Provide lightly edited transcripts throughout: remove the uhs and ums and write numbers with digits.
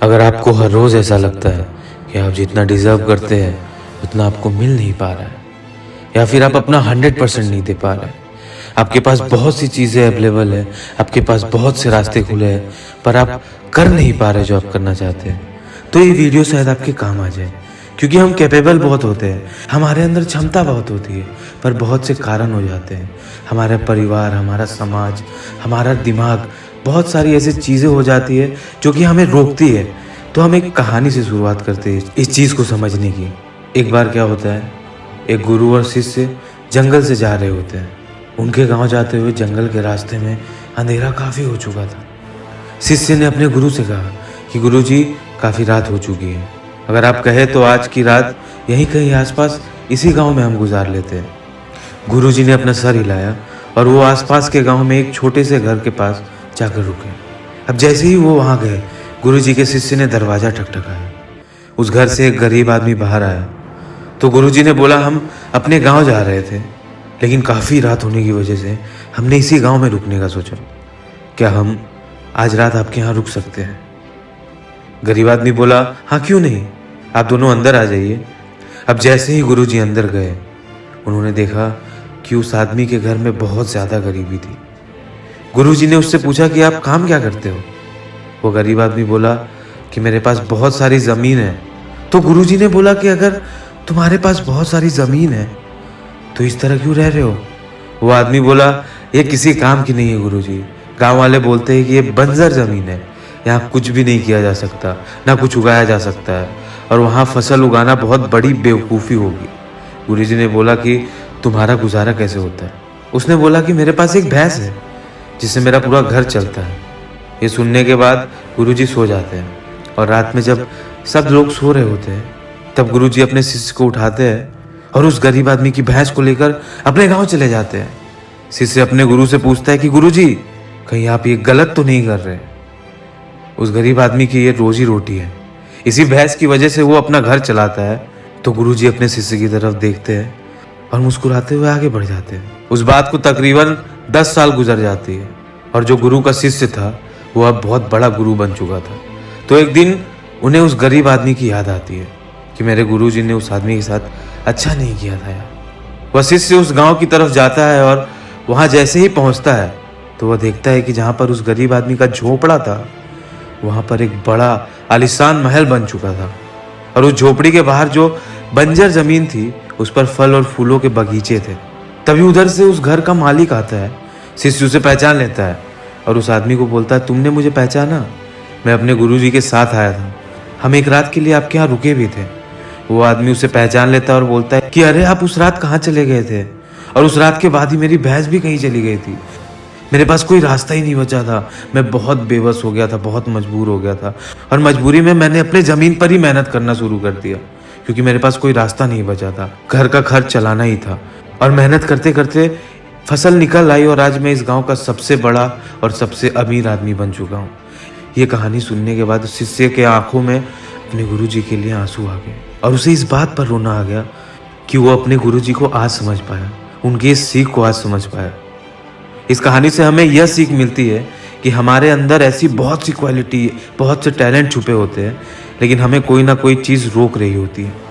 अगर आपको हर रोज़ ऐसा लगता है कि आप जितना डिज़र्व करते हैं उतना आपको मिल नहीं पा रहा है, या फिर आप अपना 100% नहीं दे पा रहे हैं, आपके पास बहुत सी चीज़ें अवेलेबल है, आपके पास बहुत से रास्ते खुले हैं, पर आप कर नहीं पा रहे जो आप करना चाहते हैं, तो ये वीडियो शायद आपके काम आ जाए। क्योंकि हम कैपेबल बहुत होते हैं, हमारे अंदर क्षमता बहुत होती है, पर बहुत से कारण हो जाते हैं। हमारा परिवार, हमारा समाज, हमारा दिमाग, बहुत सारी ऐसी चीज़ें हो जाती है जो कि हमें रोकती है। तो हम एक कहानी से शुरुआत करते हैं इस चीज़ को समझने की। एक बार क्या होता है, एक गुरु और शिष्य जंगल से जा रहे होते हैं। उनके गांव जाते हुए जंगल के रास्ते में अंधेरा काफ़ी हो चुका था। शिष्य ने अपने गुरु से कहा कि गुरुजी, काफ़ी रात हो चुकी है, अगर आप कहें तो आज की रात यहीं कहीं आसपास इसी गांव में हम गुजार लेते हैं। गुरुजी ने अपना सर हिलाया और वो आसपास के गांव में एक छोटे से घर के पास जाकर रुके। अब जैसे ही वो वहां गए, गुरुजी के शिष्य ने दरवाज़ा ठकठकाया। उस घर से एक गरीब आदमी बाहर आया। तो गुरुजी ने बोला, हम अपने गांव जा रहे थे, लेकिन काफ़ी रात होने की वजह से हमने इसी गांव में रुकने का सोचा। क्या हम आज रात आपके यहाँ रुक सकते हैं? गरीब आदमी बोला, हाँ क्यों नहीं, आप दोनों अंदर आ जाइए। अब जैसे ही गुरुजी अंदर गए, उन्होंने देखा कि उस आदमी के घर में बहुत ज़्यादा गरीबी थी। गुरुजी ने उससे पूछा कि आप काम क्या करते हो? वो गरीब आदमी बोला कि मेरे पास बहुत सारी ज़मीन है। तो गुरुजी ने बोला कि अगर तुम्हारे पास बहुत सारी ज़मीन है तो इस तरह क्यों रह रहे हो? वो आदमी बोला, ये किसी काम की नहीं है गुरुजी, गांव वाले बोलते हैं कि ये बंजर ज़मीन है, यहाँ कुछ भी नहीं किया जा सकता, ना कुछ उगाया जा सकता है, और वहाँ फसल उगाना बहुत बड़ी बेवकूफ़ी होगी। गुरुजी ने बोला कि तुम्हारा गुजारा कैसे होता है? उसने बोला कि मेरे पास एक भैंस है जिससे मेरा पूरा घर चलता है। ये सुनने के बाद गुरुजी सो जाते हैं, और रात में जब सब लोग सो रहे होते हैं तब गुरुजी अपने शिष्य को उठाते हैं और उस गरीब आदमी की भैंस को लेकर अपने गांव चले जाते हैं। शिष्य अपने गुरु से पूछता है कि गुरुजी, कहीं आप ये गलत तो नहीं कर रहे? उस गरीब आदमी की ये रोजी रोटी है, इसी भैंस की वजह से वो अपना घर चलाता है। तो गुरुजी अपने शिष्य की तरफ देखते हैं और मुस्कुराते हुए आगे बढ़ जाते हैं। उस बात को तकरीबन 10 साल गुजर जाती है, और जो गुरु का शिष्य था वो अब बहुत बड़ा गुरु बन चुका था। तो एक दिन उन्हें उस गरीब आदमी की याद आती है कि मेरे गुरुजी ने उस आदमी के साथ अच्छा नहीं किया था यार। वह शिष्य उस गांव की तरफ जाता है, और वहां जैसे ही पहुंचता है तो वह देखता है कि जहां पर उस गरीब आदमी का झोपड़ा था, वहां पर एक बड़ा आलीशान महल बन चुका था, और उस झोपड़ी के बाहर जो बंजर जमीन थी उस पर फल और फूलों के बगीचे थे। तभी उधर से उस घर का मालिक आता है। शिष्य उसे पहचान लेता है और उस आदमी को बोलता है, तुमने मुझे पहचाना? मैं अपने गुरुजी के साथ आया था, हम एक रात के लिए आपके यहाँ रुके भी थे। वो आदमी उसे पहचान लेता है और बोलता है कि अरे आप उस रात कहाँ चले गए थे? और उस रात के बाद ही मेरी भैंस भी कहीं चली गई थी, मेरे पास कोई रास्ता ही नहीं बचा था, मैं बहुत बेबस हो गया था, बहुत मजबूर हो गया था, और मजबूरी में मैंने अपने ज़मीन पर ही मेहनत करना शुरू कर दिया, क्योंकि मेरे पास कोई रास्ता नहीं बचा था, घर का खर्च चलाना ही था। और मेहनत करते करते फसल निकल आई, और आज मैं इस गांव का सबसे बड़ा और सबसे अमीर आदमी बन चुका हूँ। ये कहानी सुनने के बाद शिष्य के आंखों में अपने गुरुजी के लिए आंसू आ गए, और उसे इस बात पर रोना आ गया कि वो अपने गुरुजी को आज समझ पाया, उनकी इस सीख को आज समझ पाया। इस कहानी से हमें यह सीख मिलती है कि हमारे अंदर ऐसी बहुत सी क्वालिटी, बहुत से टैलेंट छुपे होते हैं, लेकिन हमें कोई ना कोई चीज़ रोक रही होती है।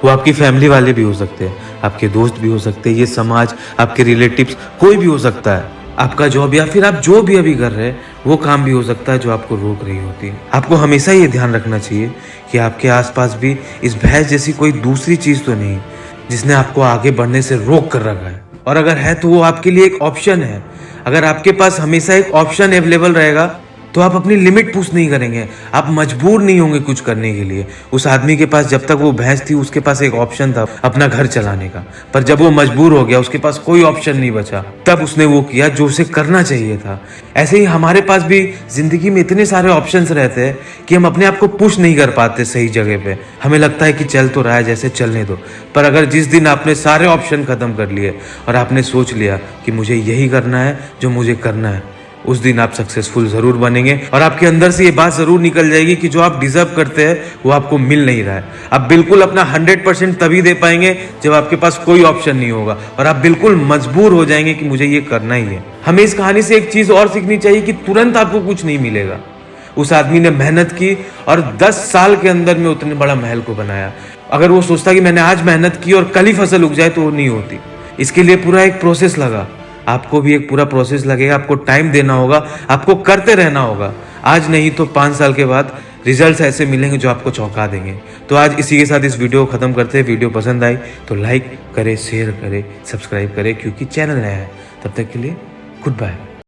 वो आपकी फैमिली वाले भी हो सकते हैं, आपके दोस्त भी हो सकते हैं, ये समाज, आपके रिलेटिव्स, कोई भी हो सकता है, आपका जॉब, या फिर आप जो भी अभी कर रहे हैं वो काम भी हो सकता है जो आपको रोक रही होती है। आपको हमेशा ये ध्यान रखना चाहिए कि आपके आसपास भी इस भैंस जैसी कोई दूसरी चीज़ तो नहीं जिसने आपको आगे बढ़ने से रोक कर रखा है, और अगर है तो वो आपके लिए एक ऑप्शन है। अगर आपके पास हमेशा एक ऑप्शन अवेलेबल रहेगा तो आप अपनी लिमिट पुश नहीं करेंगे, आप मजबूर नहीं होंगे कुछ करने के लिए। उस आदमी के पास जब तक वो भैंस थी उसके पास एक ऑप्शन था अपना घर चलाने का, पर जब वो मजबूर हो गया, उसके पास कोई ऑप्शन नहीं बचा, तब उसने वो किया जो उसे करना चाहिए था। ऐसे ही हमारे पास भी जिंदगी में इतने सारे ऑप्शंस रहते हैं कि हम अपने आप को पुश नहीं कर पाते सही जगह पे। हमें लगता है कि चल तो रहा है, जैसे चलने दो, पर अगर जिस दिन आपने सारे ऑप्शन खत्म कर लिए और आपने सोच लिया कि मुझे यही करना है जो मुझे करना है, उस दिन आप सक्सेसफुल जरूर बनेंगे, और आपके अंदर से ये बात जरूर निकल जाएगी कि जो आप डिजर्व करते हैं वो आपको मिल नहीं रहा है। आप बिल्कुल अपना 100% तभी दे पाएंगे जब आपके पास कोई ऑप्शन नहीं होगा, और आप बिल्कुल मजबूर हो जाएंगे कि मुझे ये करना ही है। हमें इस कहानी से एक चीज और सीखनी चाहिए कि तुरंत आपको कुछ नहीं मिलेगा, उस आदमी ने मेहनत की और 10 साल के अंदर में उतने बड़ा महल को बनाया। अगर वो सोचता कि मैंने आज मेहनत की और कल ही फसल उग जाए तो वो नहीं होती। इसके लिए पूरा एक प्रोसेस लगा। आपको भी एक पूरा प्रोसेस लगेगा, आपको टाइम देना होगा, आपको करते रहना होगा। आज नहीं तो 5 साल के बाद रिजल्ट्स ऐसे मिलेंगे जो आपको चौंका देंगे। तो आज इसी के साथ इस वीडियो को खत्म करते हैं। वीडियो पसंद आई तो लाइक करें, शेयर करें, सब्सक्राइब करें, क्योंकि चैनल नया है। तब तक के लिए गुड बाय।